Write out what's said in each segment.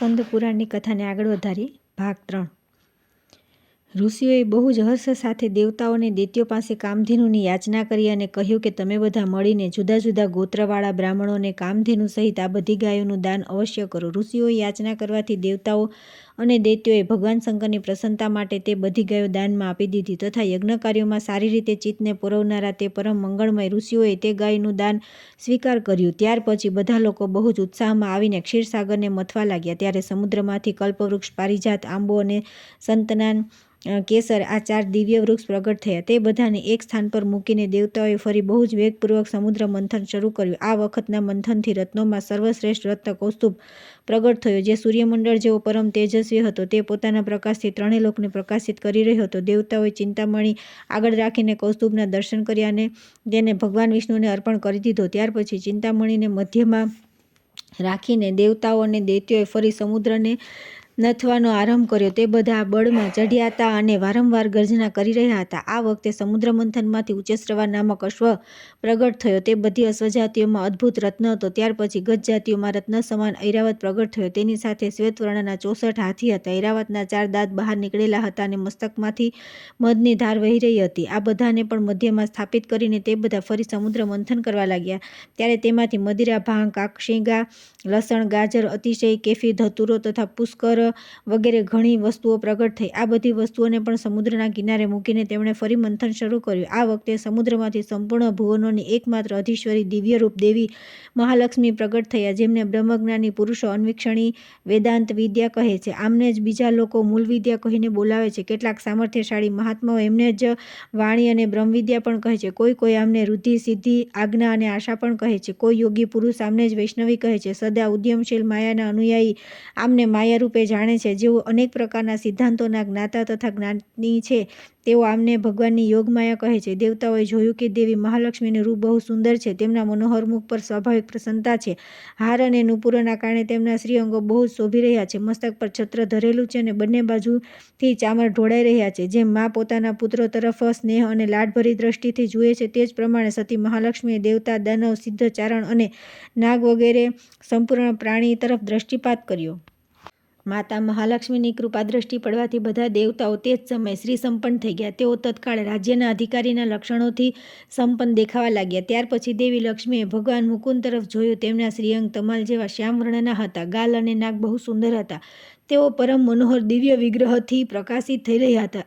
સ્કંદ પુરાણની કથાને આગળ વધારી ભાગ 3। ઋષિઓએ બહુ જ હર્ષ સાથે દેવતાઓને દૈત્યો પાસે કામધેનુની યાચના કરી અને કહ્યું કે તમે બધા મળીને જુદા જુદા ગોત્રવાળા બ્રાહ્મણોને કામધેનુ સહિત આ બધી ગાયોનું દાન અવશ્ય કરો। ઋષિઓએ યાચના કરવાથી દેવતાઓ અને દૈત્યોએ ભગવાન શંકરની પ્રસન્નતા માટે તે બધી ગાયો દાનમાં આપી દીધી તથા યજ્ઞ કાર્યોમાં સારી રીતે ચિત્તને પરોવનારા તે પરમ મંગળમય ઋષિઓએ તે ગાયનું દાન સ્વીકાર કર્યું। ત્યાર પછી બધા લોકો બહુ જ ઉત્સાહમાં આવીને ક્ષીરસાગરને મથવા લાગ્યા। ત્યારે સમુદ્રમાંથી કલ્પવૃક્ષ, પારિજાત, આંબો અને સંતનાન, કેસર આ 4 દિવ્ય વૃક્ષ પ્રગટ થયા। તે બધાને એક સ્થાન પર મૂકીને દેવતાઓએ ફરી બહુ જ વેગપૂર્વક સમુદ્ર મંથન શરૂ કર્યું। આ વખતના મંથનથી રત્નોમાં સર્વશ્રેષ્ઠ રત્ન કૌસ્તુભ પ્રગટ થયો, જે સૂર્યમંડળ જેવો પરમ તેજસ્વી હતો। તે પોતાના પ્રકાશથી ત્રણેય લોકને પ્રકાશિત કરી રહ્યો હતો। દેવતાઓએ ચિંતામણી આગળ રાખીને કૌસ્તુભના દર્શન કર્યા અને તેને ભગવાન વિષ્ણુને અર્પણ કરી દીધો। ત્યાર પછી ચિંતામણીને મધ્યમાં રાખીને દેવતાઓ અને દૈત્યોએ ફરી સમુદ્રને નથવાનો આરંભ કર્યો। તે બધા બળમાં ચઢ્યા હતા અને વારંવાર ગર્જના કરી રહ્યા હતા। આ વખતે સમુદ્ર મંથનમાંથી ઉચ્ચસ્રવા નામક અશ્વ પ્રગટ થયો। તે બધી અશ્વજાતિઓમાં અદ્ભુત રત્ન હતો। ત્યાર પછી ગજ જાતિઓમાં રત્ન સમાન ઐરાવત પ્રગટ થયો। તેની સાથે શ્વેત વર્ણના 64 હાથી હતા। ઐરાવતના 4 દાંત બહાર નીકળેલા હતા અને મસ્તકમાંથી મધની ધાર વહી રહી હતી। આ બધાને પણ મધ્યમાં સ્થાપિત કરીને તે બધા ફરી સમુદ્ર મંથન કરવા લાગ્યા। ત્યારે તેમાંથી મદિરા, ભાંગ, કાકશીગા, લસણ, ગાજર, અતિશય, કેફી, ધતુરો તથા પુષ્કર વગેરે ઘણી વસ્તુઓ પ્રગટ થઈ। આ બધી વસ્તુઓને પણ સમુદ્રના કિનારે મૂકીને તેમણે ફરી મંથન શરૂ કર્યું। આ વખતે સમુદ્રમાંથી સંપૂર્ણ ભુવનોની એકમાત્ર અધીશ્વરી દિવ્યરૂપ દેવી મહાલક્ષ્મી પ્રગટ થયા, જેમને બ્રહ્મજ્ઞાની પુરુષો અન્વીક્ષણી વેદાંત વિદ્યા કહે છે। આમને જ બીજા લોકો મૂળ વિદ્યા કહીને બોલાવે છે। કેટલાક સામર્થ્યશાળી મહાત્માઓ એમને જ વાણી અને બ્રહ્મવિદ્યા પણ કહે છે। કોઈ આમને રુદ્ધિ, સિદ્ધિ, આજ્ઞા અને આશા પણ કહે છે। કોઈ યોગી પુરુષ આમને જ વૈષ્ણવી કહે છે। સદા ઉદ્યમશીલ માયાના અનુયાયી આમને માયા રૂપે જાણે છે। જેઓ અનેક પ્રકારના સિદ્ધાંતોના જ્ઞાતા તથા જ્ઞાની છે, તેઓ આમને ભગવાનની યોગમાયા કહે છે। દેવતાઓએ જોયું કે દેવી મહાલક્ષ્મીનું રૂપ બહુ સુંદર છે। તેમના મનોહર મુખ પર સ્વાભાવિક પ્રસન્નતા છે। હાર અને નુપુરોના કારણે તેમના શ્રીઅંગો બહુ જ શોભી રહ્યા છે। મસ્તક પર છત્ર ધરેલું છે અને બંને બાજુથી ચામર ઢોળાઈ રહ્યા છે। જેમ મા પોતાના પુત્રો તરફ સ્નેહ અને લાડભરી દ્રષ્ટિથી જુએ છે, તે જ પ્રમાણે સતી મહાલક્ષ્મીએ દેવતા, દાનવ, સિદ્ધ, ચારણ અને નાગ વગેરે સંપૂર્ણ પ્રાણી તરફ દ્રષ્ટિપાત કર્યો। માતા મહાલક્ષ્મીની કૃપા દ્રષ્ટિ પડવાથી બધા દેવતાઓ તે જ સમયે શ્રી સંપન્ન થઈ ગયા। તેઓ તત્કાળે રાજ્યના અધિકારીના લક્ષણોથી સંપન્ન દેખાવા લાગ્યા। ત્યાર પછી દેવી લક્ષ્મીએ ભગવાન મુકુંદ તરફ જોયું। તેમના શ્રીઅંગ તમાલ જેવા શ્યામ વર્ણના હતા। ગાલ અને નાક બહુ સુંદર હતા। તેઓ પરમ મનોહર દિવ્ય વિગ્રહથી પ્રકાશિત થઈ રહ્યા હતા।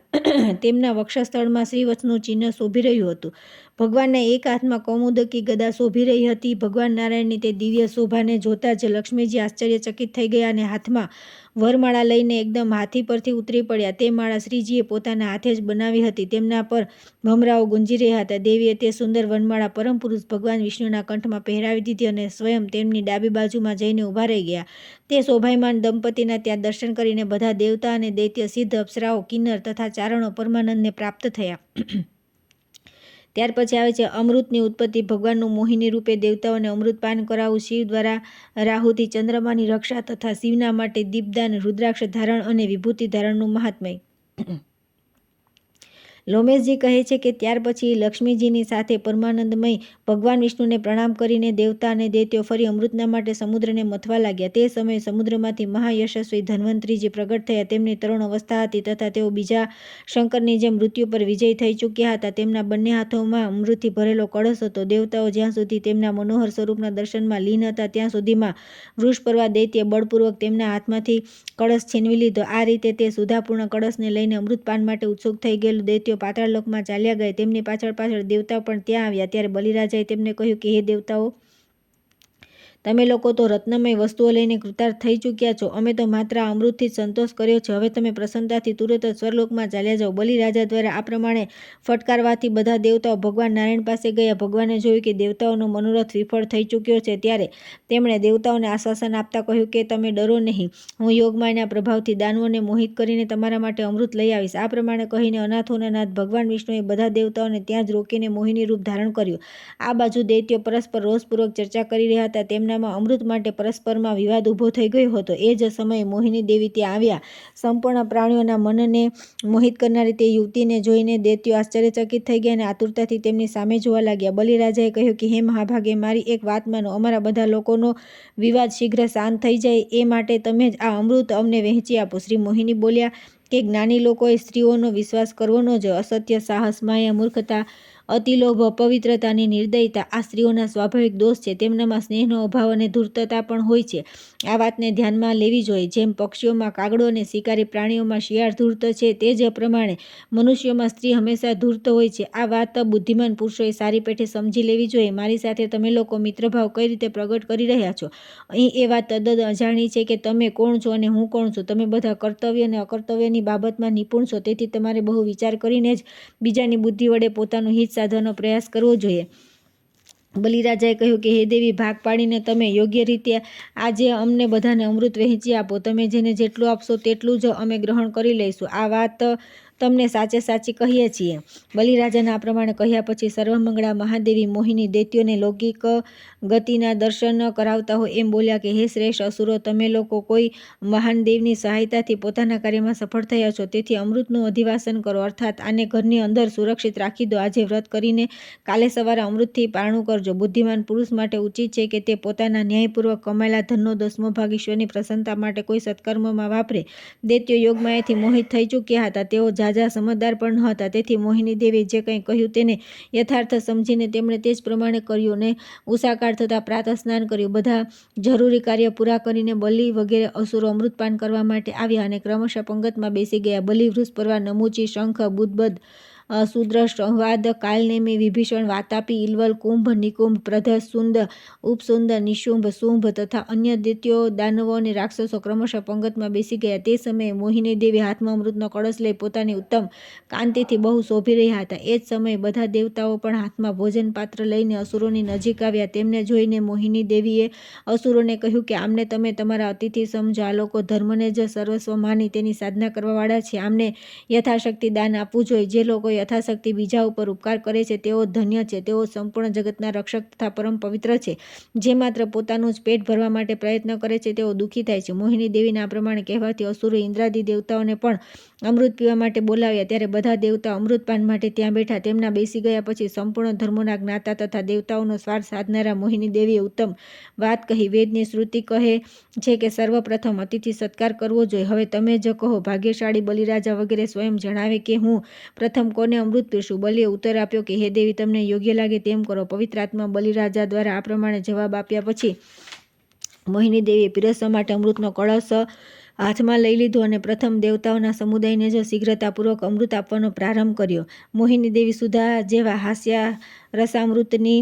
તેમના વક્ષસ્થળમાં શ્રીવત્સનું ચિહ્ન શોભી રહ્યું હતું। ભગવાનના એક હાથમાં કૌમુદકી ગદા શોભી રહી હતી। ભગવાન નારાયણની તે દિવ્ય શોભાને જોતા જ લક્ષ્મીજી આશ્ચર્યચકિત થઈ ગયા અને હાથમાં વરમાળા લઈને એકદમ હાથી પરથી ઉતરી પડ્યા। તે માળા શ્રીજીએ પોતાના હાથે જ બનાવી હતી। તેમના પર ભમરાઓ ગુંજી રહ્યા હતા। દેવીએ તે સુંદર વનમાળા પરમ પુરુષ ભગવાન વિષ્ણુના કંઠમાં પહેરાવી દીધી અને સ્વયં તેમની ડાબી બાજુમાં જઈને ઊભા રહી ગયા। તે શોભાયમાન દંપતીના ત્યાં દર્શન કરીને બધા દેવતા અને દૈત્ય, સિદ્ધ, અપ્સરાઓ, કિન્નર તથા ચારણો પરમાનંદને પ્રાપ્ત થયા। ત્યાર પછી આવે છે અમૃતની ઉત્પત્તિ। ભગવાનનું મોહિની રૂપે દેવતાઓને અમૃત પાન કરાવવું, શિવ દ્વારા રાહુથી ચંદ્રમાની રક્ષા તથા શિવના માટે દીપદાન, રુદ્રાક્ષ ધારણ અને વિભૂતિ ધારણનું મહાત્મય। લોમેશજી કહે છે કે ત્યાર પછી લક્ષ્મીજીની સાથે પરમાનંદમય ભગવાન વિષ્ણુને પ્રણામ કરીને દેવતા અને દૈત્યો ફરી અમૃતના માટે સમુદ્રને મથવા લાગ્યા। તે સમયે સમુદ્રમાંથી મહાયશસ્વી ધન્વંતરીજી પ્રગટ થયા। તેમની તરુણ અવસ્થા હતી તથા તેઓ બીજા શંકરની જેમ મૃત્યુ પર વિજય થઈ ચૂક્યા હતા। તેમના બંને હાથોમાં અમૃતથી ભરેલો કળશ હતો। દેવતાઓ જ્યાં સુધી તેમના મનોહર સ્વરૂપના દર્શનમાં લીન હતા, ત્યાં સુધીમાં વૃષપર્વા દૈત્ય બળપૂર્વક તેમના હાથમાંથી કળશ છીનવી લીધો। આ રીતે તે સુધાપૂર્ણ કળશને લઈને અમૃતપાન માટે ઉત્સુક થઈ ગયેલું દૈત્યો પાતાળ લોકમાં ચાલ્યા ગયા। તેમની પાછળ દેવતાઓ પણ ત્યાં આવ્યા। ત્યારે બલિરાજાએ તેમને કહ્યું કે હે દેવતાઓ, તમે લોકો તો રત્નમય વસ્તુઓ લઈને કૃતાર્થ થઈ ચૂક્યા છો। અમે તો માત્ર આ અમૃતથી જ સંતોષ કર્યો છે। હવે તમે પ્રસન્નતાથી તુરત જ સ્વર્ગલોકમાં ચાલ્યા જાઓ। બલિરાજા દ્વારા આ પ્રમાણે ફટકારવાથી બધા દેવતાઓ ભગવાન નારાયણ પાસે ગયા। ભગવાને જોયું કે દેવતાઓનો મનોરથ વિફળ થઈ ચૂક્યો છે। ત્યારે તેમણે દેવતાઓને આશ્વાસન આપતા કહ્યું કે તમે ડરો નહીં, હું યોગમાયાના પ્રભાવથી દાનવોને મોહિત કરીને તમારા માટે અમૃત લઈ આવીશ। આ પ્રમાણે કહીને અનાથોના નાથ ભગવાન વિષ્ણુએ બધા દેવતાઓને ત્યાં જ રોકીને મોહિની રૂપ ધારણ કર્યું। આ બાજુ દૈત્યો પરસ્પર રોષપૂર્વક ચર્ચા કરી રહ્યા હતા। તેમના પોતાનામાં અમૃત માટે પરસ્પરમાં વિવાદ ઊભો થઈ ગયો હતો. એ જ સમયે મોહિની દેવી ત્યાં આવ્યા. સંપૂર્ણ પ્રાણીઓના મનને મોહિત કરનારી તે યુવતીને જોઈને દૈત્યો આશ્ચર્યચકિત થઈ ગયા અને આતુરતાથી તેમની સામે જોવા લાગ્યા. બલિરાજાએ કહ્યું કે હે મહાભાગે, મારી એક વાત માનો. અમારા બધા લોકોનો વિવાદ શીઘ્ર શાંત થઈ જાય એ માટે તમે જ આ અમૃત અમને વહેંચી આપો. શ્રી મોહિની બોલ્યા કે જ્ઞાની લોકોએ સ્ત્રીઓનો વિશ્વાસ કરવો ન જોઈએ. અસત્ય, સાહસ, માયા, મૂર્ખતા, અતિલોભ, અપવિત્રતા અને નિર્દયતા આ સ્ત્રીઓના સ્વાભાવિક દોષ છે. તેમનામાં સ્નેહનો અભાવ અને ધૂર્તતા પણ હોય છે. આ વાતને ધ્યાનમાં લેવી જોઈએ. જેમ પક્ષીઓમાં કાગડો અને શિકારી પ્રાણીઓમાં શિયાળ ધૂર્ત છે, તે જ પ્રમાણે મનુષ્યોમાં સ્ત્રી હંમેશા ધૂર્ત હોય છે. આ વાત બુદ્ધિમાન પુરુષોએ સારી પેઠે સમજી લેવી જોઈએ. મારી સાથે તમે લોકો મિત્રભાવ કઈ રીતે પ્રગટ કરી રહ્યા છો? અહીં એ વાત તદ્દન અજાણી છે કે તમે કોણ છો અને હું કોણ છું. તમે બધા કર્તવ્ય અને અકર્તવ્યની બાબતમાં નિપુણ છો, તેથી તમારે બહુ વિચાર કરીને જ બીજાની બુદ્ધિ વડે પોતાનું હિત સાધવાનો પ્રયાસ કરવો જોઈએ. બલિરાજાએ કહ્યું કે હે દેવી, ભાગ પાડીને તમે યોગ્ય રીતે આજે અમને બધાને અમૃત વહેંચી આપો. તમે જેને જેટલું આપશો તેટલું જ અમે ગ્રહણ કરી લઈશું. આ વાત તમને સાચે સાચી કહીએ છીએ. બલિરાજાના આ પ્રમાણે કહ્યા પછી સર્વમંગળા મહાદેવી મોહિની દૈત્યોને લૌકિક ગતિના દર્શન કરાવતા હોય એમ બોલ્યા કે હે શ્રેષ્ઠ અસુરો, તમે લોકો કોઈ મહાન દેવની સહાયતાથી પોતાના કાર્યમાં સફળ થયા છો, તેથી અમૃતનું અધિવાસન કરો, અર્થાત આને ઘરની અંદર સુરક્ષિત રાખી દો. આજે વ્રત કરીને કાલે સવારે અમૃતથી પારણું કરજો. બુદ્ધિમાન પુરુષ માટે ઉચિત છે કે તે પોતાના ન્યાયપૂર્વક કમાયેલા ધનનો 10મો ભાગ ઈશ્વરની પ્રસન્નતા માટે કોઈ સત્કર્મમાં વાપરે. દૈત્યો યોગમાયાથી મોહિત થઈ ચૂક્યા હતા. તેઓ ઝાઝા સમજદાર પણ ન હતા. તેથી મોહિની દેવીએ જે કંઈ કહ્યું તેને યથાર્થ સમજીને તેમણે તે જ પ્રમાણે કર્યું અને ઉષાકાળ થતાં પ્રાતઃ સ્નાન કર્યું. બધા જરૂરી કાર્ય પૂરા કરીને બલિ વગેરે અસુરો અમૃતપાન કરવા માટે આવ્યા અને ક્રમશઃ પંગતમાં બેસી ગયા. બલિ, વૃષપર્વા, નમૂચી, શંખ, બુદ્બદ, સુદ્રષ્ટ, સંવાદ, કાલનેમી, વિભીષણ, વાતાપી, ઇલવલ, કુંભ, નિકુંભ, પ્રધસ, સુંદ, ઉપસુંદ, નિશુંભ, શુંભ તથા અન્ય દૈત્યો, દાનવો અને રાક્ષસો ક્રમશઃ પંગતમાં બેસી ગયા. તે સમયે મોહિની દેવી હાથમાં અમૃતનો કળશ લઈ પોતાની ઉત્તમ કાંતિથી બહુ શોભી રહ્યા હતા. એ જ સમયે બધા દેવતાઓ પણ હાથમાં ભોજન પાત્ર લઈને અસુરોની નજીક આવ્યા. તેમને જોઈને મોહિની દેવીએ અસુરોને કહ્યું કે આમને તમે તમારા અતિથિ સમજો. આ લોકો ધર્મને જ સર્વસ્વ માની તેની સાધના કરવાવાળા છે. આમને યથાશક્તિ દાન આપવું જોઈએ. જે લોકો યથાશક્તિ બીજા ઉપર ઉપકાર કરે છે તેઓ ધન્ય છે. તેઓ સંપૂર્ણ જગતના રક્ષક તથા પરમ પવિત્ર છે. જે માત્ર પોતાનું જ પેટ ભરવા માટે પ્રયત્ન કરે છે તેઓ દુઃખી થાય છે. મોહિની દેવીના આ પ્રમાણે કહેવાથી અસુરોએ ઇન્દ્રાદિ દેવતાઓને પણ અમૃત પીવા માટે બોલાવ્યા. ત્યારે બધા દેવતાઓ અમૃતપાન માટે ત્યાં બેઠા. તેમના બેસી ગયા પછી સંપૂર્ણ ધર્મોના જ્ઞાતા તથા દેવતાઓનો સ્વાર્થ સાધનારા મોહિની દેવીએ ઉત્તમ વાત કહી. વેદની શ્રુતિ કહે છે કે સર્વપ્રથમ અતિથિ સત્કાર કરવો જોઈએ. હવે તમે જ કહો. ભાગ્યશાળી બલિરાજા વગેરે સ્વયં જણાવે કે હું પ્રથમ કોને અમૃત પીરસું? બલિએ ઉત્તર આપ્યો કે હે દેવી, તમને યોગ્ય લાગે તેમ કરો. પવિત્રાત્મા બલિરાજા દ્વારા આ પ્રમાણે જવાબ આપ્યા પછી મોહિની દેવીએ પીરસવા માટે અમૃતનો કળશ હાથમાં લઈ લીધો અને પ્રથમ દેવતાઓના સમુદાયને જ શીઘ્રતાપૂર્વક અમૃત આપવાનો પ્રારંભ કર્યો. મોહિની દેવી સુધા જેવા હાસ્યા રસામૃતની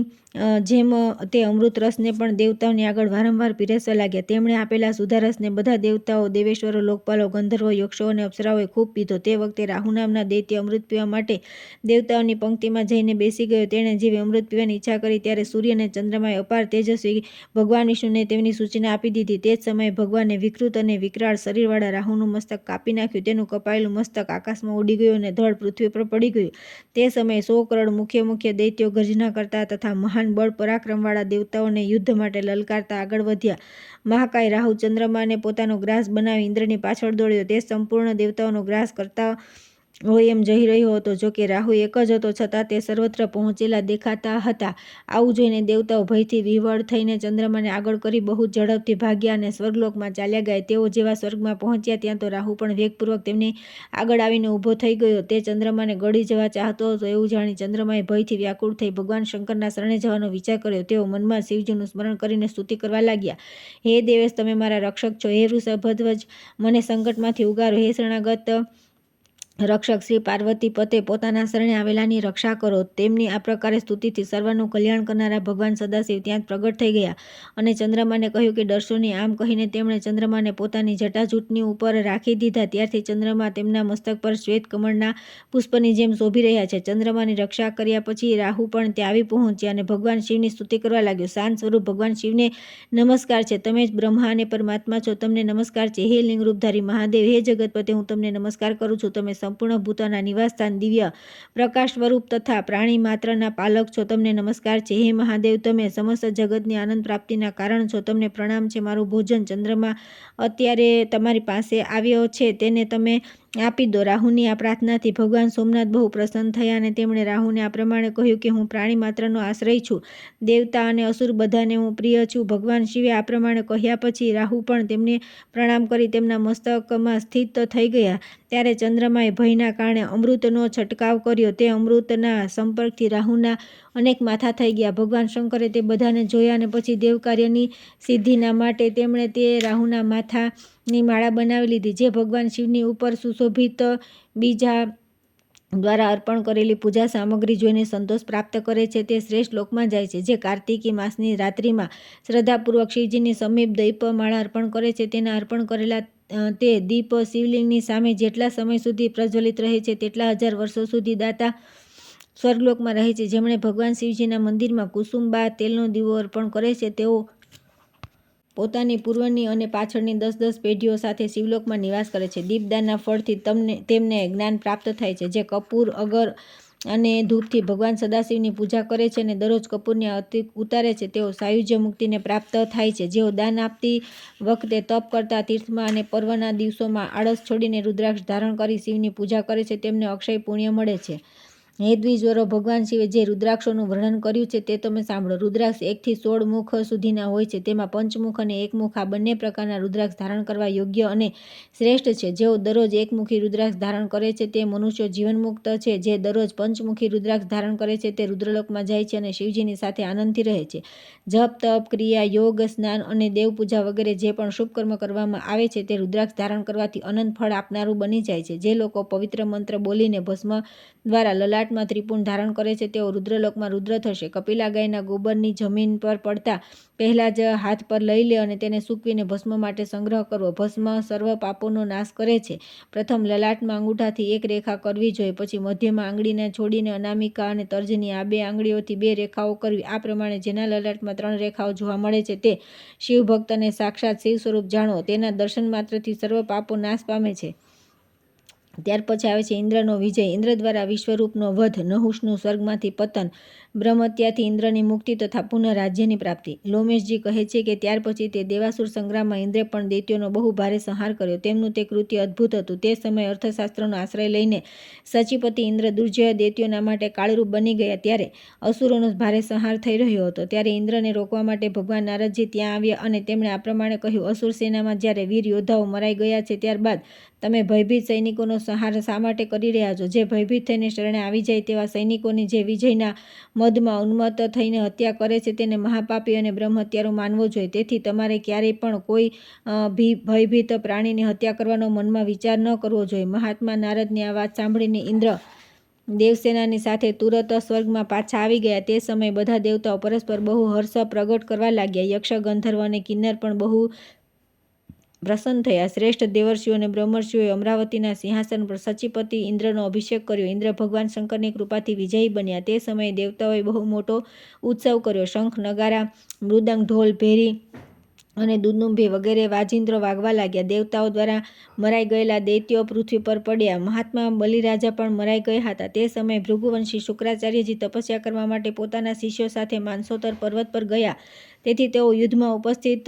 જેમ તે અમૃત રસને પણ દેવતાઓની આગળ વારંવાર પીરસવા લાગ્યા. તેમણે આપેલા સુધારસને બધા દેવતાઓ, દેવેશ્વરો, લોકપાલો, ગંધર્વો, યક્ષો અને અપ્સરાઓએ ખૂબ પીધો. તે વખતે રાહુ નામના દૈત્ય અમૃત પીવા માટે દેવતાઓની પંક્તિમાં જઈને બેસી ગયો. તેણે જેવી અમૃત પીવાની ઈચ્છા કરી ત્યારે સૂર્ય અને ચંદ્રમાએ અપાર તેજસ્વી ભગવાન વિષ્ણુને તેમની સૂચના આપી દીધી. તે જ સમયે ભગવાને વિકૃત અને વિકરાળ શરીરવાળા રાહુનું મસ્તક કાપી નાખ્યું. તેનું કપાયેલું મસ્તક આકાશમાં ઉડી ગયું અને ધડ પૃથ્વી પર પડી ગયું. તે સમયે 100 કરોડ મુખ્ય દૈત્યો ગર્જના કરતા તથા મહાન બળ પરાક્રમવાળા દેવતાઓને યુદ્ધ માટે લલકારતા આગળ વધ્યા. મહાકાય રાહુ ચંદ્રમાને પોતાનો ગ્રાસ બનાવી ઇન્દ્રની પાછળ દોડ્યો. તે સંપૂર્ણ દેવતાઓનો ગ્રાસ કરતા હોય એમ જઈ રહ્યો હતો. જોકે રાહુ એક જ હતો છતાં તે સર્વત્ર પહોંચેલા દેખાતા હતા. આવું જોઈને દેવતાઓ ભયથી વિહ્વળ થઈને ચંદ્રમાને આગળ કરી બહુ ઝડપથી ભાગ્યા અને સ્વર્ગલોકમાં ચાલ્યા ગયા. તેઓ જેવા સ્વર્ગમાં પહોંચ્યા ત્યાં તો રાહુ પણ વેગપૂર્વક તેમની આગળ આવીને ઊભો થઈ ગયો. તે ચંદ્રમાને ગળી જવા ચાહતો હતો એવું જાણી ચંદ્રમાએ ભયથી વ્યાકુળ થઈ ભગવાન શંકરના શરણે જવાનો વિચાર કર્યો. તેઓ મનમાં શિવજીનું સ્મરણ કરીને સ્તુતિ કરવા લાગ્યા. હે દેવેશ, તમે મારા રક્ષક છો. હે વૃષભધ્વજ, મને સંકટમાંથી ઉગારો. હે શરણાગત રક્ષક શ્રી પાર્વતી પતે, પોતાના શરણે આવેલાની રક્ષા કરો. તેમની આ પ્રકારે સ્તુતિથી સર્વનું કલ્યાણ કરનારા ભગવાન સદાશિવ ત્યાં જ પ્રગટ થઈ ગયા અને ચંદ્રમાને કહ્યું કે ડરશો નહીં. આમ કહીને તેમણે ચંદ્રમાને પોતાની જટાજૂટની ઉપર રાખી દીધા. ત્યારથી ચંદ્રમા તેમના મસ્તક પર શ્વેત કમળના પુષ્પની જેમ શોભી રહ્યા છે. ચંદ્રમાની રક્ષા કર્યા પછી રાહુ પણ ત્યાં આવી પહોંચ્યા અને ભગવાન શિવની સ્તુતિ કરવા લાગ્યો. શાંત સ્વરૂપ ભગવાન શિવને નમસ્કાર છે. તમે જ બ્રહ્મા અને પરમાત્મા છો. તમને નમસ્કાર છે. હે લિંગરૂપધારી મહાદેવ, હે જગતપતે, હું તમને નમસ્કાર કરું છું. તમે સંપૂર્ણ ભૂતોના નિવાસસ્થાન, દિવ્ય પ્રકાશ સ્વરૂપ તથા પ્રાણી માત્રના પાલક છો. તમને નમસ્કાર છે હે મહાદેવ, તમે સમસ્ત જગતની આનંદ પ્રાપ્તિના કારણ છો. તમને પ્રણામ છે. મારું ભોજન ચંદ્રમા અત્યારે તમારી પાસે આવ્યો છે, તેને તમે આપી દો. રાહુની આ પ્રાર્થનાથી ભગવાન સોમનાથ બહુ પ્રસન્ન થયા અને તેમણે રાહુને આ પ્રમાણે કહ્યું કે હું પ્રાણી માત્રનો આશ્રય છું. દેવતા અને અસુર બધાને હું પ્રિય છું. ભગવાન શિવે આ પ્રમાણે કહ્યા પછી રાહુ પણ તેમને પ્રણામ કરી તેમના મસ્તકમાં સ્થિત થઈ ગયા. ત્યારે ચંદ્રમાએ ભયના કારણે અમૃતનો છંટકાવ કર્યો. તે અમૃતના સંપર્કથી રાહુના અનેક માથા થઈ ગયા. ભગવાન શંકરે તે બધાને જોયા અને પછી દેવકાર્યની સિદ્ધિના માટે તેમણે તે રાહુના માથાની માળા બનાવી લીધી, જે ભગવાન શિવની ઉપર સુશોભિત બીજા દ્વારા અર્પણ કરેલી પૂજા સામગ્રી જોઈને સંતોષ પ્રાપ્ત કરે છે. તે શ્રેષ્ઠ લોકમાં જાય છે. જે કાર્તિકી માસની રાત્રિમાં શ્રદ્ધાપૂર્વક શિવજીની સમીપ દીપમાળા અર્પણ કરે છે, તેના અર્પણ કરેલા તે દીપ શિવલિંગની સામે જેટલા સમય સુધી પ્રજ્વલિત રહે છે તેટલા હજાર વર્ષો સુધી દાતા સ્વર્ગલોકમાં રહે છે. જેમણે ભગવાન શિવજીના મંદિરમાં કુસુમબા તેલનો દીવો અર્પણ કરે છે, તેઓ પોતાની પૂર્વની અને પાછળની 10-10 પેઢીઓ સાથે શિવલોકમાં નિવાસ કરે છે. દીપદાનના ફળથી તેમને જ્ઞાન પ્રાપ્ત થાય છે. જે કપૂર, અગર અને ધૂપથી ભગવાન સદાશિવની પૂજા કરે છે અને દરરોજ કપૂરની આરતી ઉતારે છે, તેઓ સાયુજ્ય મુક્તિને પ્રાપ્ત થાય છે. જેઓ દાન આપતી વખતે તપ કરતા, તીર્થમાં અને પર્વના દિવસોમાં આળસ છોડીને રુદ્રાક્ષ ધારણ કરી શિવની પૂજા કરે છે, તેમને અક્ષય પુણ્ય મળે છે. હે દ્વિજવરો, ભગવાન શિવે જે રુદ્રાક્ષોનું વર્ણન કર્યું છે તે તમે સાંભળો. રુદ્રાક્ષ 1 થી 16 મુખ સુધીના હોય છે. તેમાં પંચમુખ અને એકમુખ આ બંને પ્રકારના રુદ્રાક્ષ ધારણ કરવા યોગ્ય અને શ્રેષ્ઠ છે. જેઓ દરરોજ એકમુખી રુદ્રાક્ષ ધારણ કરે છે તે મનુષ્યો જીવનમુક્ત છે. જે દરરોજ પંચમુખી રુદ્રાક્ષ ધારણ કરે છે તે રુદ્રલોકમાં જાય છે અને શિવજીની સાથે આનંદથી રહે છે. જપ, તપ, ક્રિયા, યોગ, સ્નાન અને દેવપૂજા વગેરે જે પણ શુભ કર્મ કરવામાં આવે છે તે રુદ્રાક્ષ ધારણ કરવાથી અનંત ફળ આપનારું બની જાય છે. જે લોકો પવિત્ર મંત્ર બોલીને ભસ્મ દ્વારા લલાટમાં ત્રિપુંડ ધારણ કરે છે, તેઓ રુદ્રલોકમાં રુદ્ર થશે. કપિલા ગાયના ગોબરની જમીન પર પડતા પહેલા જ હાથ પર લઈ લે અને તેને સૂકવીને ભસ્મ માટે સંગ્રહ કરવો. ભસ્મ સર્વ પાપોનો નાશ કરે છે. પ્રથમ લલાટમાં અંગૂઠાથી 1 રેખા કરવી જોઈએ, પછી મધ્યમાં આંગળીને છોડીને અનામિકા અને તર્જની આ 2 આંગળીઓથી 2 રેખાઓ કરવી. આ પ્રમાણે જેના લલાટમાં 3 રેખાઓ જોવા મળે છે તે શિવભક્તને સાક્ષાત શિવ સ્વરૂપ જાણો. તેના દર્શન માત્રથી સર્વ પાપો નાશ પામે છે. ત્યાર પછી આવે છે ઇન્દ્રનો વિજય. ઇન્દ્ર દ્વારા વિશ્વરૂપનો વધ, નહુષનું સ્વર્ગમાંથી પતન, બ્રહ્મત્યાથી ઇન્દ્રની મુક્તિ તથા પુનઃ રાજ્યની પ્રાપ્તિ. લોમેશજી કહે છે કે ત્યાર પછી તે દેવાસુર સંગ્રામમાં ઇન્દ્રે પણ દૈત્યોનો બહુ ભારે સંહાર કર્યો. તેમનું તે કૃત્ય અદ્ભુત હતું. તે સમયે અર્થશાસ્ત્રનો આશ્રય લઈને સચીપતિ ઇન્દ્ર દુર્જય દૈત્યોના માટે કાળરૂપ બની ગયા. ત્યારે અસુરોનો ભારે સંહાર થઈ રહ્યો હતો. ત્યારે ઇન્દ્રને રોકવા માટે ભગવાન નારદજી ત્યાં આવ્યા અને તેમણે આ પ્રમાણે કહ્યું, અસુર સેનામાં જ્યારે વીર યોદ્ધાઓ મરાઈ ગયા છે, ત્યારબાદ તમે ભયભીત સૈનિકોનો સંહાર શા માટે કરી રહ્યા છો? જે ભયભીત થઈને શરણે આવી જાય તેવા સૈનિકોની જે વિજયના મદમાં ઉન્મત્ત થઈને હત્યા કરે છે તેને મહાપાપી અને બ્રહ્મહત્યારો માનવો જોઈએ. તેથી તમારે ક્યારેય પણ કોઈ ભયભીત પ્રાણીની હત્યા કરવાનો મનમાં વિચાર ન કરવો જોઈએ. મહાત્મા નારદની આ વાત સાંભળીને ઇન્દ્ર દેવસેનાની સાથે તુરત સ્વર્ગમાં પાછા આવી ગયા. તે સમયે બધા દેવતાઓ પરસ્પર બહુ હર્ષ પ્રગટ કરવા લાગ્યા. યક્ષ, ગંધર્વ અને કિન્નર પણ બહુ પ્રસન્ન થયા. શ્રેષ્ઠ દેવર્ષિઓ અને બ્રહ્મર્ષિઓએ અમરાવતીના સિંહાસન પર સચીપતિ ઇન્દ્રનો અભિષેક કર્યો. ઇન્દ્ર ભગવાન શંકરની કૃપાથી વિજયી બન્યા. તે સમયે દેવતાઓએ બહુ મોટો ઉત્સવ કર્યો. શંખ, નગારા, મૃદંગ, ઢોલ, ભેરી અને દુંદુભી વગેરે વાજિંત્રો વાગવા લાગ્યા. દેવતાઓ દ્વારા મરાઈ ગયેલા દૈત્યો પૃથ્વી પર પડ્યા. મહાત્મા બલિરાજા પણ મરાઈ ગયા હતા. તે સમયે ભૃગુવંશી શુક્રાચાર્યજી તપસ્યા કરવા માટે પોતાના શિષ્યો સાથે માનસોતર પર્વત પર ગયા. તેથી તેઓ યુદ્ધમાં ઉપસ્થિત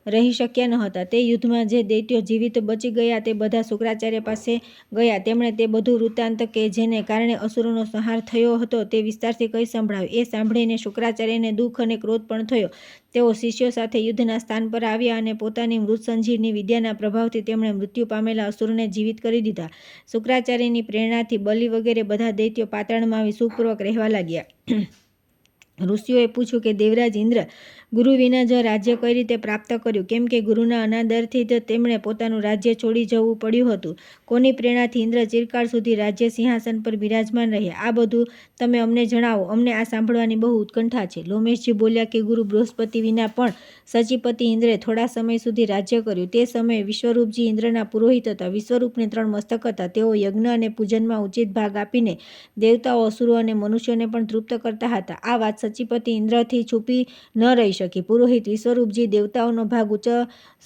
રહી શક્યા ન હતા. તે યુદ્ધમાં જે દૈત્યો જીવિત બચી ગયા તે બધા શુક્રાચાર્ય પાસે ગયા. તેમણે તે બધું વૃત્તાંત કે જેને કારણે અસુરોનો સંહાર થયો હતો તે વિસ્તારથી કહી સંભળાવ્યું. એ સાંભળીને શુક્રાચાર્યને દુઃખ અને ક્રોધ પણ થયો. તેઓ શિષ્યો સાથે યુદ્ધના સ્થાન પર આવ્યા અને પોતાની મૃત્સંજીવની વિદ્યાના પ્રભાવથી તેમણે મૃત્યુ પામેલા અસુરોને જીવિત કરી દીધા. શુક્રાચાર્યની પ્રેરણાથી બલિ વગેરે બધા દૈત્યો પાતાળમાં આવી સુખપૂર્વક રહેવા લાગ્યા. ઋષિઓએ પૂછ્યું કે દેવરાજ ઇન્દ્ર ગુરુ વિના જ રાજ્ય કઈ રીતે પ્રાપ્ત કર્યું? કેમ કે ગુરુના અનાદરથી જ તેમણે પોતાનું રાજ્ય છોડી જવું પડ્યું હતું. કોની પ્રેરણાથી ઇન્દ્ર ચિરકાળ સુધી રાજ્ય સિંહાસન પર બિરાજમાન રહ્યા? આ બધું તમે અમને જણાવો. અમને આ સાંભળવાની બહુ ઉત્કંઠા છે. લોમેશજી બોલ્યા કે ગુરુ બૃહસ્પતિ વિના પણ સચીપતિ ઇન્દ્રે થોડા સમય સુધી રાજ્ય કર્યું. તે સમયે વિશ્વરૂપજી ઇન્દ્રના પુરોહિત હતા. વિશ્વરૂપને 3 મસ્તક હતા. તેઓ યજ્ઞ અને પૂજનમાં ઉચિત ભાગ આપીને દેવતાઓ, અસુરો અને મનુષ્યોને પણ તૃપ્ત કરતા હતા. આ વાત સચીપતિ ઇન્દ્રથી છુપી ન રહી શકી. પુરોહિત વિશ્વરૂપજી દેવતાઓનો ભાગ ઉચ્ચ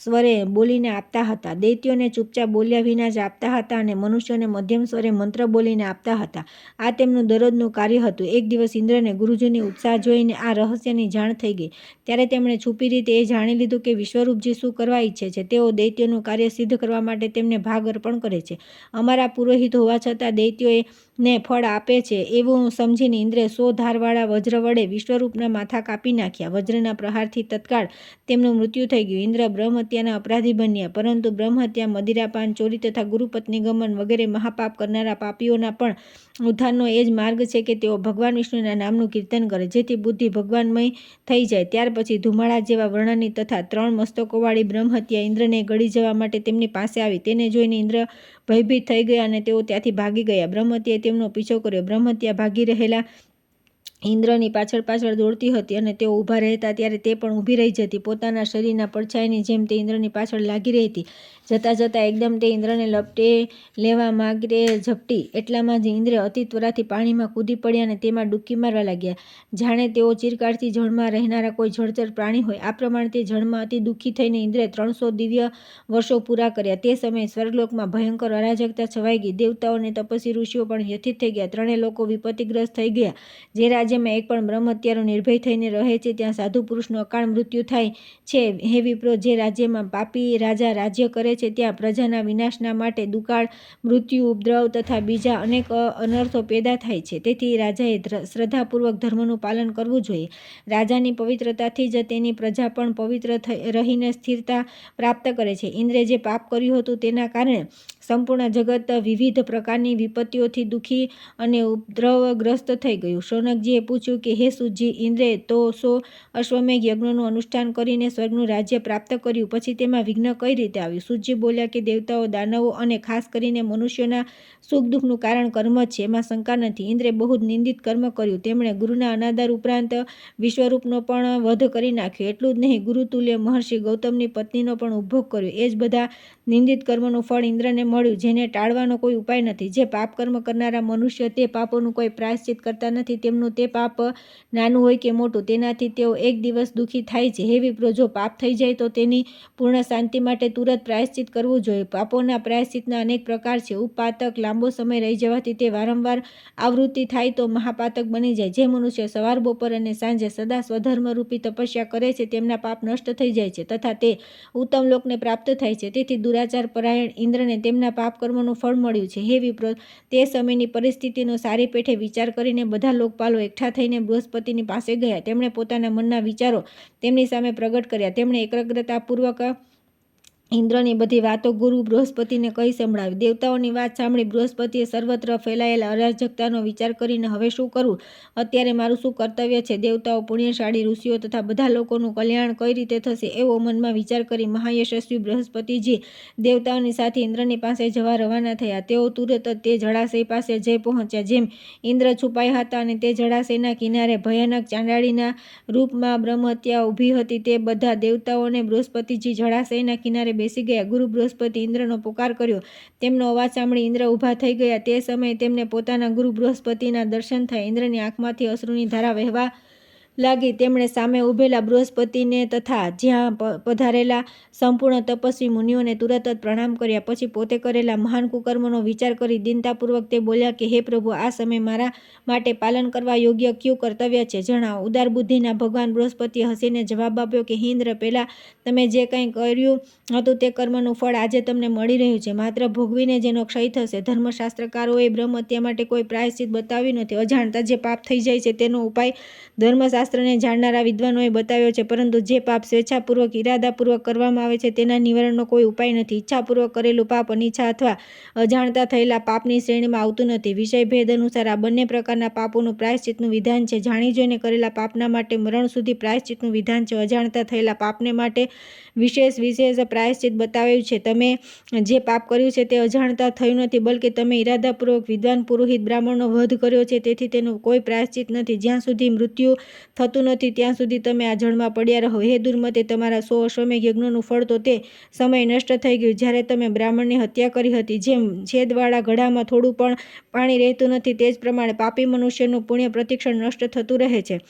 સ્વરે બોલીને આપતા હતા, દૈત્યોને ચૂપચાપ બોલ્યા વિના જ આપતા હતા અને મનુષ્યોને મધ્યમ સ્વરે મંત્ર બોલીને આપતા હતા. આ તેમનું દરરોજનું કાર્ય હતું. એક દિવસ ઇન્દ્રને ગુરુજીની ઉત્સાહ જોઈને આ રહસ્યની જાણ થઈ ગઈ. ત્યારે તેમણે છુપી રીતે એ જાણી લીધું કે વિશ્વરૂપજી શું કરવા ઈચ્છે છે. તેઓ દૈત્યોનું કાર્ય સિદ્ધ કરવા માટે તેમને ભાગ અર્પણ કરે છે. અમારા પુરોહિત હોવા છતાં દૈત્યોને ફળ આપે છે એવું સમજીને ઇન્દ્રે 100 ધારવાળા વજ્ર વડે વિશ્વરૂપના માથા કાપી નાખ્યા. વજ્રના પ્રહારથી તત્કાળ તેમનું મૃત્યુ થઈ ગયું. ઇન્દ્ર બ્રહ્મહત્યાના અપરાધી બન્યા. પરંતુ બ્રહ્મહત્યા, મદિરાપાન, ચોરી તથા ગુરુપત્ની ગમન વગેરે મહાપાપ કરનારા પાપીઓના પણ ઉદ્ધારનો એ જ માર્ગ છે કે તેઓ ભગવાન વિષ્ણુના નામનું કીર્તન કરે, જેથી બુદ્ધિ ભગવાનમય થઈ જાય. ત્યાર પછી ધુમાડા જેવા વર્ણની તથા 3 મસ્તકોવાળી બ્રહ્મહત્યા ઇન્દ્રને ગળી જવા માટે તેમની પાસે આવી. તેને જોઈને ઇન્દ્ર ભયભીત થઈ ગયા અને તેઓ ત્યાંથી ભાગી ગયા. બ્રહ્મહત્યાએ તેમનો પીછો કર્યો. બ્રહ્મહત્યા ભાગી રહેલા ઇન્દ્રની પાછળ પાછળ દોડતી હતી અને તેઓ ઊભા રહેતા ત્યારે તે પણ ઊભી રહી જતી. પોતાના શરીરના પડછાયાની જેમ તે ઇન્દ્રની પાછળ લાગી રહેતી. જતાં જતાં એકદમ તે ઇન્દ્રને લપટે લેવા માગે ઝપટી. એટલામાં જ ઇન્દ્ર અતિ ત્વરાથી પાણીમાં કૂદી પડ્યા અને તેમાં ડૂબકી મારવા લાગ્યા, જાણે તેઓ ચિરકાળથી જળમાં રહેનારા કોઈ જળચર પ્રાણી હોય. આ પ્રમાણે તે જળમાં અતિ દુઃખી થઈને ઇન્દ્રે 300 દિવ્ય વર્ષો પૂરા કર્યા. તે સમયે સ્વર્ગલોકમાં ભયંકર અરાજકતા છવાઈ ગઈ. દેવતાઓ અને તપસ્વી ઋષિઓ પણ વ્યથિત થઈ ગયા. 3 લોકો વિપત્તિગ્રસ્ત થઈ ગયા. જે રાજ્યમાં એક પણ બ્રહ્મહત્યારો નિર્ભય થઈને રહે છે ત્યાં સાધુ પુરુષનું અકાળ મૃત્યુ થાય છે. હે વિપ્રો, જે રાજ્યમાં પાપી રાજા રાજ્ય કરે છે ત્યાં પ્રજાના વિનાશના માટે દુકાળ, મૃત્યુ, ઉપદ્રવ તથા બીજા અનેક અનર્થો પેદા થાય છે. તેથી રાજાએ શ્રદ્ધાપૂર્વક ધર્મનું પાલન કરવું જોઈએ. રાજાની પવિત્રતાથી જ તેની પ્રજા પણ પવિત્ર રહીને સ્થિરતા પ્રાપ્ત કરે છે. ઇન્દ્રે જે પાપ કર્યું હતું તેના કારણે સંપૂર્ણ જગત વિવિધ પ્રકારની વિપત્તિઓથી દુઃખી અને ઉપદ્રવગ્રસ્ત થઈ ગયું. શૌનકજીએ પૂછ્યું કે હે સૂતજી, ઇન્દ્રે તો 100 અશ્વમેઘ યજ્ઞોનું અનુષ્ઠાન કરીને સ્વર્ગનું રાજ્ય પ્રાપ્ત કર્યું, પછી તેમાં વિઘ્ન કઈ રીતે આવ્યું? સૂતજી બોલ્યા કે દેવતાઓ, દાનવો અને ખાસ કરીને મનુષ્યોના સુખ દુઃખનું કારણ કર્મ જ છે, એમાં શંકા નથી. ઇન્દ્રે બહુ જ નિંદિત કર્મ કર્યું. તેમણે ગુરુના અનાદર ઉપરાંત વિશ્વરૂપનો પણ વધ કરી નાખ્યો. એટલું જ નહીં, ગુરુતુલ્ય મહર્ષિ ગૌતમની પત્નીનો પણ ઉપભોગ કર્યો. એ જ બધા નિંદિત કર્મનું ફળ ઇન્દ્રને મળ્યું, જેને ટાળવાનો કોઈ ઉપાય નથી. જે પાપ કર્મ કરનારા મનુષ્ય તે પાપોનું કોઈ પ્રાયશ્ચિત કરતા નથી. તેમનું તે પાપ નાનું હોય કે મોટું, તેનાથી તેઓ એક દિવસ દુઃખી થાય છે. હે વિપ્રો, જો પાપ થઈ જાય તો તેની પૂર્ણ શાંતિ માટે તુરંત પ્રાયશ્ચિત કરવું જોઈએ. પાપોના પ્રાયશ્ચિતના અનેક પ્રકાર છે. ઉપપાતક, લાંબો સમય રહી જવાથી તે વારંવાર આવૃત્તિ થાય તો મહાપાતક બની જાય. જે મનુષ્ય સવાર, બપોર અને સાંજે સદા સ્વધર્મરૂપી તપસ્યા કરે છે તેમના પાપ નષ્ટ થઈ જાય છે તથા તે ઉત્તમ લોકને પ્રાપ્ત થાય છે. તેથી દુરાચાર પરાયણ ઇન્દ્રને તેમના પાપ કર્મોનું ફળ મળ્યું છે. હે વિપ્રો, તે સમયની પરિસ્થિતિનો સારી પેઠે વિચાર કરીને બધા લોકપાલો એકઠા થઈને બૃહસ્પતિની પાસે ગયા. તેમણે પોતાના મનના વિચારો તેમની સામે પ્રગટ કર્યા. તેમણે એકાગ્રતાપૂર્વક ઇન્દ્રની બધી વાતો ગુરુ બૃહસ્પતિને કહી સંભળાવી. દેવતાઓની વાત સાંભળી બૃહસ્પતિએ સર્વત્ર ફેલાયેલા અરાજકતાનો વિચાર કરીને હવે શું કરવું? અત્યારે મારું શું કર્તવ્ય છે? દેવતાઓ, પુણ્યશાળી ઋષિઓ તથા બધા લોકોનું કલ્યાણ કઈ રીતે થશે એવો મનમાં વિચાર કરી મહાયશસ્વી બૃહસ્પતિજી દેવતાઓની સાથે ઇન્દ્રની પાસે જવા રવાના થયા. તેઓ તુરત જ તે જળાશય પાસે જઈ પહોંચ્યા જેમ ઇન્દ્ર છુપાયા હતા અને તે જળાશયના કિનારે ભયાનક ચાંડાળીના રૂપમાં બ્રહ્મહત્યા ઊભી હતી. તે બધા દેવતાઓ અને બૃહસ્પતિજી જળાશયના કિનારે બેસી ગયા. ગુરુ બૃહસ્પતિ ઇન્દ્રનો પોકાર કર્યો. તેમનો અવાજ સાંભળી ઇન્દ્ર ઊભા થઈ ગયા. તે સમયે તેમને પોતાના ગુરુ બૃહસ્પતિના દર્શન થયા. ઇન્દ્રની આંખમાંથી અશ્રુની ધારા વહેવા લાગી. તેમણે સામે ઊભેલા બૃહસ્પતિને તથા જ્યાં પધારેલા સંપૂર્ણ તપસ્વી મુનિઓને તુરત જ પ્રણામ કર્યા. પછી પોતે કરેલા મહાન કુકર્મનો વિચાર કરી દીનતાપૂર્વક તે બોલ્યા કે હે પ્રભુ, આ સમય મારા માટે પાલન કરવા યોગ્ય કયું કર્તવ્ય છે? જણાવો. ઉદાર બુદ્ધિના ભગવાન બૃહસ્પતિએ હસીને જવાબ આપ્યો કે હે ઇન્દ્ર, પહેલાં તમે જે કંઈ કર્યું હતું તે કર્મનું ફળ આજે તમને મળી રહ્યું છે. માત્ર ભોગવીને જેનો ક્ષય થશે. ધર્મશાસ્ત્રકારોએ બ્રહ્મહત્યા માટે કોઈ પ્રાયશ્ચિત બતાવ્યું નથી. અજાણતા જે પાપ થઈ જાય છે તેનો ઉપાય ધર્મશાસ્ત્રને જાણનારા વિદ્વાનોએ બતાવ્યો છે, પરંતુ જે પાપ સ્વેચ્છાપૂર્વક, ઇરાદાપૂર્વક કરવામાં આવે છે તેના નિવારણનો કોઈ ઉપાય નથી. ઈચ્છાપૂર્વક કરેલું પાપ અનિચ્છા અથવા અજાણતા થયેલા પાપની શ્રેણીમાં આવતું નથી. વિષયભેદ અનુસાર આ બંને પ્રકારના પાપોનું પ્રાયશ્ચિતનું વિધાન છે. જાણી જોઈને કરેલા પાપના માટે મરણ સુધી પ્રાયશ્ચિતનું વિધાન છે. અજાણતા થયેલા પાપને માટે વિશેષ પ્રાયશ્ચિત બતાવ્યું છે. તમે જે પાપ કર્યું છે તે અજાણતા થયું નથી, બલકે તમે ઇરાદાપૂર્વક વિદ્વાન પુરોહિત બ્રાહ્મણનો વધ કર્યો છે, તેથી તેનું કોઈ પ્રાયશ્ચિત નથી. જ્યાં સુધી મૃત્યુ થતું નથી ત્યાં સુધી તમે આ જળમાં પડ્યા રહો. હે દુર્મતે, તમારા 100 અશ્વમેઘ યજ્ઞોનું ફળ તો તે સમયે નષ્ટ થઈ ગયું જ્યારે તમે બ્રાહ્મણની હત્યા કરી હતી. જેમ છેદવાળા ઘડામાં થોડું પણ પાણી રહેતું નથી, તે જ પ્રમાણે પાપી મનુષ્યનું પુણ્ય પ્રતિક્ષણ નષ્ટ થતું રહે છે.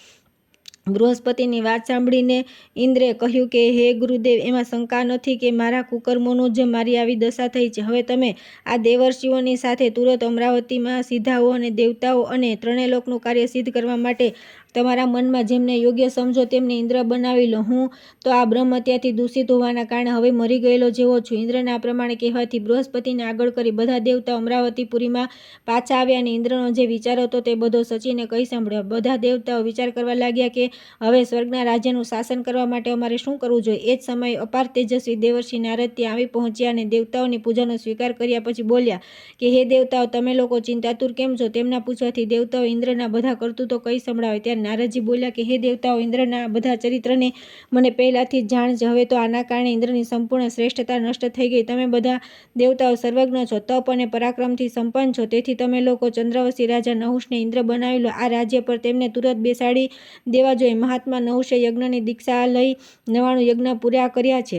બૃહસ્પતિની વાત સાંભળીને ઇન્દ્રે કહ્યું કે હે ગુરુદેવ, એમાં શંકા નથી કે મારા કુકર્મોનું જ મારી આવી દશા થઈ છે. હવે તમે આ દેવર્ષિઓની સાથે તુરત અમરાવતીમાં સીધાઓ અને દેવતાઓ અને ત્રણેય લોકનું કાર્ય સિદ્ધ કરવા માટે તમારા મનમાં જેમને યોગ્ય સમજો તેમને ઇન્દ્ર બનાવી લો. હું તો આ બ્રહ્મ હત્યાથી દૂષિત હોવાના કારણે હવે મરી ગયેલો જેવો છું. ઇન્દ્રના આ પ્રમાણે કહેવાથી બૃહસ્પતિને આગળ કરી બધા દેવતાઓ અમરાવતીપુરીમાં પાછા આવ્યા અને ઇન્દ્રનો જે વિચાર હતો તે બધો સચીને કહી સાંભળ્યો. બધા દેવતાઓ વિચાર કરવા લાગ્યા કે હવે સ્વર્ગના રાજ્યનું શાસન કરવા માટે અમારે શું કરવું જોઈએ. એ જ સમયે અપાર તેજસ્વી દેવર્ષિ નારદ ત્યાં આવી પહોંચ્યા અને દેવતાઓની પૂજાનો સ્વીકાર કર્યા પછી બોલ્યા કે હે દેવતાઓ, તમે લોકો ચિંતાતુર કેમ છો? તેમના પૂછવાથી દેવતાઓ ઇન્દ્રના બધા કરતૂતો કહી સંભળાવે. ત્યારે નારદજી બોલ્યા કે હે દેવતાઓ, ઇન્દ્રના બધા ચરિત્રને મને પહેલાથી જ જાણ છે. હવે તો આના કારણે ઇન્દ્રની સંપૂર્ણ શ્રેષ્ઠતા નષ્ટ થઈ ગઈ. તમે બધા દેવતાઓ સર્વજ્ઞ છો, તપ અને પરાક્રમથી સંપન્ન છો. તેથી તમે લોકો ચંદ્રવંશી રાજા નહુષને ઇન્દ્ર બનાવી લો. આ રાજ્ય પર તેમને તુરત બેસાડી દેવા જોઈએ. મહાત્મા નહુષે યજ્ઞની દીક્ષા લઈ 99 યજ્ઞ પૂરા કર્યા છે.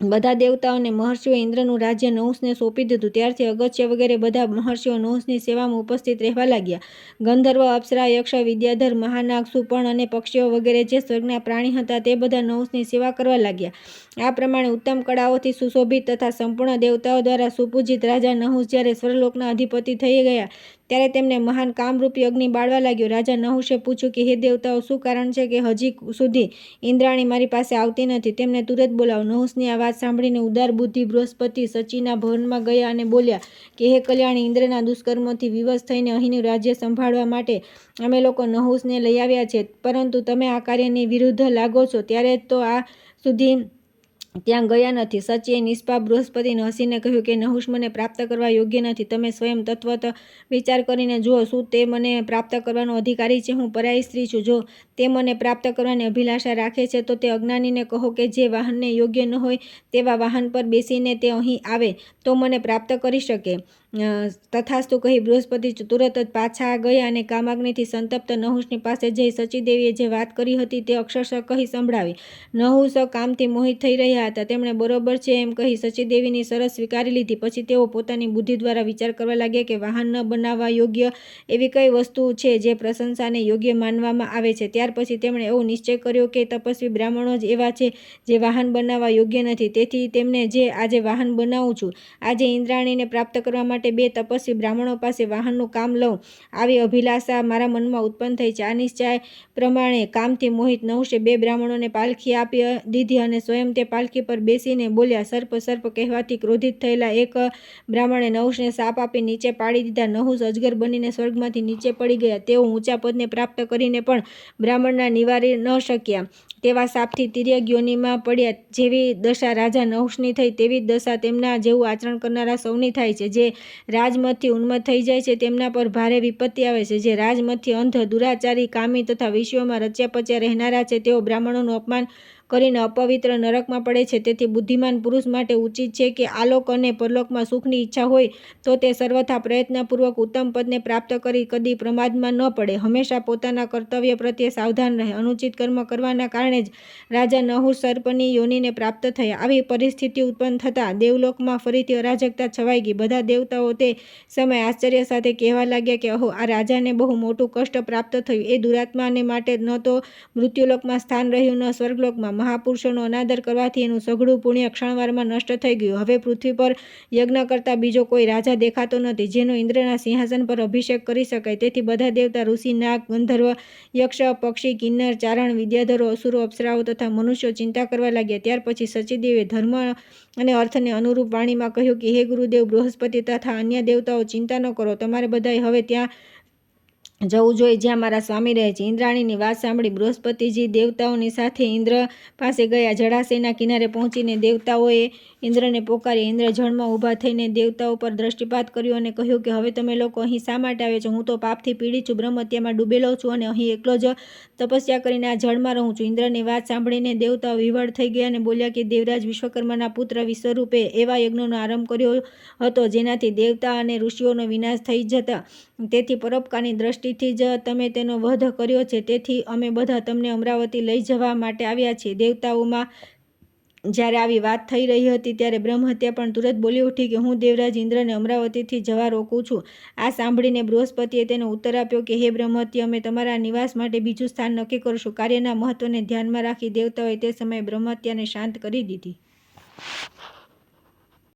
બધા દેવતાઓ અને મહર્ષિઓ ઇન્દ્રનું રાજ્ય નહુષને સોંપી દીધું. ત્યારથી અગસ્ત્ય વગેરે બધા મહર્ષિઓ નહુષની સેવામાં ઉપસ્થિત રહેવા લાગ્યા. ગંધર્વ, અપ્સરા, યક્ષ, વિદ્યાધર, મહાનાગ, સુપર્ણ અને પક્ષીઓ વગેરે જે સ્વર્ગના પ્રાણી હતા તે બધા નહુષની સેવા કરવા લાગ્યા. આ પ્રમાણે ઉત્તમ કળાઓથી સુશોભિત તથા સંપૂર્ણ દેવતાઓ દ્વારા સુપૂજિત રાજા નહુષ જ્યારે સ્વર્ગલોકના અધિપતિ થઈ ગયા ત્યારે તેમને મહાન કામરૂપી અગ્નિ બાળવા લાગ્યો. રાજા નહુષે પૂછ્યું કે હે દેવતાઓ, શું કારણ છે કે હજી સુધી ઇન્દ્રાણી મારી પાસે આવતી નથી? તેમને તુરત બોલાવો. નહુષની આ વાત સાંભળીને ઉદાર બુદ્ધિ બૃહસ્પતિ સચીના ભવનમાં ગયા અને બોલ્યા કે હે કલ્યાણી, ઇન્દ્રના દુષ્કર્મોથી વિવશ થઈને અહીંનું રાજ્ય સંભાળવા માટે અમે લોકો નહુષને લઈ આવ્યા છે, પરંતુ તમે આ કાર્યની વિરુદ્ધ લાગો છો ત્યારે તો આ સુધી ત્યાં ગયા નથી. સચીએ નિષ્પાપ બૃહસ્પતિને હસીને કહ્યું કે નહુષ મને પ્રાપ્ત કરવા યોગ્ય નથી. તમે સ્વયં તત્વત વિચાર કરીને જુઓ, શું તે મને પ્રાપ્ત કરવાનો અધિકારી છે? હું પરાઈ સ્ત્રી છું. જો તે મને પ્રાપ્ત કરવાની અભિલાષા રાખે છે તો તે અજ્ઞાનીને કહો કે જે વાહનને યોગ્ય ન હોય તેવા વાહન પર બેસીને તે અહીં આવે તો મને પ્રાપ્ત કરી શકે. તથાસ્તુ કહી બૃહસ્પતિ તુરત જ પાછા ગયા અને કામાગ્નિથી સંતપ્ત નહુષની પાસે જઈ સચીદેવીએ જે વાત કરી હતી તે અક્ષરશઃ કહી સંભળાવી. નહુષ કામથી મોહિત થઈ રહ્યા હતા. તેમણે બરોબર છે એમ કહી સચીદેવીની શરત સ્વીકારી લીધી. પછી તેઓ પોતાની બુદ્ધિ દ્વારા વિચાર કરવા લાગ્યા કે વાહન ન બનાવવા યોગ્ય એવી કઈ વસ્તુ છે જે પ્રશંસાને યોગ્ય માનવામાં આવે છે. ત્યાર પછી તેમણે એવો નિશ્ચય કર્યો કે તપસ્વી બ્રાહ્મણો જ એવા છે જે વાહન બનાવવા યોગ્ય નથી. તેથી તેમને જે આજે વાહન બનાવું છું. આજે ઇન્દ્રાણીને પ્રાપ્ત કરવા માટે બે તપસ્વી બ્રાહ્મણો પાસે વાહનનું કામ લઉં, આવી અભિલાષા મારા મનમાં ઉત્પન્ન થઈ છે. આ નિશ્ચય પ્રમાણે કામથી મોહિત નહુષે બે બ્રાહ્મણોને પાલખી આપી દીધી અને સ્વયં તે પાલખી પર બેસીને બોલ્યા. સર્પ સર્પ કહેવાથી ક્રોધિત થયેલા એક બ્રાહ્મણે નહુષને સાપ આપી નીચે પાડી દીધા. નહુષ અજગર બનીને સ્વર્ગમાંથી નીચે પડી ગયા. તેઓ ઊંચા પદને પ્રાપ્ત કરીને પણ બ્રાહ્મણના નિવારી ન શક્યા તેવા શાપથી તિર્યક યોનિમાં પડ્યા. જેવી દશા રાજા નહુષની થઈ તેવી જ દશા તેમના જેવું આચરણ કરનારા સૌની થાય છે. જે રાજમતથી ઉન્મત્ત થઈ જાય છે તેમના પર ભારે વિપત્તિ આવે છે. જે રાજમતથી અંધ, દુરાચારી, કામી તથા વિષયોમાં રચ્યા પચ્યા રહેનારા છે તેઓ બ્રાહ્મણોનું અપમાન કરીને અપવિત્ર નરકમાં પડે છે. તેથી બુદ્ધિમાન પુરુષ માટે ઉચિત છે કે આલોક અને પરલોકમાં સુખની ઈચ્છા હોય તો તે સર્વથા પ્રયત્નપૂર્વક ઉત્તમ પદને પ્રાપ્ત કરી કદી પ્રમાદમાં ન પડે. હંમેશા પોતાના કર્તવ્ય પ્રત્યે સાવધાન રહે. અનુચિત કર્મ કરવાના કારણે જ રાજા નહુષ સર્પની યોનિને પ્રાપ્ત થયા. આવી પરિસ્થિતિ ઉત્પન્ન થતાં દેવલોકમાં ફરીથી અરાજકતા છવાઈ ગઈ. બધા દેવતાઓ તે સમયે આશ્ચર્ય સાથે કહેવા લાગ્યા કે અહો, આ રાજાને બહુ મોટું કષ્ટ પ્રાપ્ત થયું. એ દુરાત્માને માટે ન તો મૃત્યુલોકમાં સ્થાન રહ્યું ન સ્વર્ગલોકમાં. મહાપુરુષોનો અનાદર કરવાથી એનું સઘળું પુણ્ય ક્ષણવારમાં નષ્ટ થઈ ગયું. હવે પૃથ્વી પર યજ્ઞ કરતા બીજો કોઈ રાજા દેખાતો નથી જેનો ઇન્દ્રના સિંહાસન પર અભિષેક કરી શકાય. તેથી બધા દેવતા, ઋષિ, નાગ, ગંધર્વ, યક્ષ, પક્ષી, કિન્નર, ચારણ, વિદ્યાધરો, અસુરો, અપ્સરાઓ તથા મનુષ્યો ચિંતા કરવા લાગ્યા. ત્યાર પછી સચીદેવે ધર્મ અને અર્થને અનુરૂપ વાણીમાં કહ્યું કે હે ગુરુદેવ બૃહસ્પતિ તથા અન્ય દેવતાઓ, ચિંતા ન કરો. તમારે બધાએ હવે ત્યાં જવું જોઈએ જ્યાં મારા સ્વામી રહે છે. ઇન્દ્રાણીની વાત સાંભળી બૃહસ્પતિજી દેવતાઓની સાથે ઇન્દ્ર પાસે ગયા. જળાશયના કિનારે પહોંચીને દેવતાઓએ ઇન્દ્રને પોકાર્યા. ઇન્દ્ર જળમાં ઊભા થઈને દેવતાઓ પર દ્રષ્ટિપાત કર્યો અને કહ્યું કે હવે તમે લોકો અહીં શા માટે આવ્યા છો? હું તો પાપથી પીડિત છું, બ્રહ્મ હત્યામાં ડૂબેલો છું અને અહીં એકલો જ તપસ્યા કરીને આ જળમાં રહું છું. ઇન્દ્રની વાત સાંભળીને દેવતાઓ વિવળ થઈ ગયા અને બોલ્યા કે દેવરાજ વિશ્વકર્માના પુત્ર વિશ્વરૂપે એવા યજ્ઞનો આરંભ કર્યો હતો જેનાથી દેવતા અને ઋષિઓનો વિનાશ થઈ જતા. તેથી પરોપકારની દ્રષ્ટિથી જ તમે તેનો વધ કર્યો છે. તેથી અમે બધા તમને અમરાવતી લઈ જવા માટે આવ્યા છીએ. દેવતાઓમાં જ્યારે આવી વાત થઈ રહી હતી ત્યારે બ્રહ્મહત્યા પણ તુરંત બોલી ઉઠી કે હું દેવરાજ ઇન્દ્રને અમરાવતીથી જવા રોકું છું. આ સાંભળીને બૃહસ્પતિએ તેનો ઉત્તર આપ્યો કે હે બ્રહ્મહત્યા, અમે તમારા નિવાસ માટે બીજું સ્થાન નક્કી કરશું. કાર્યના મહત્વને ધ્યાનમાં રાખી દેવતાઓએ તે સમયે બ્રહ્મહત્યાને શાંત કરી દીધી.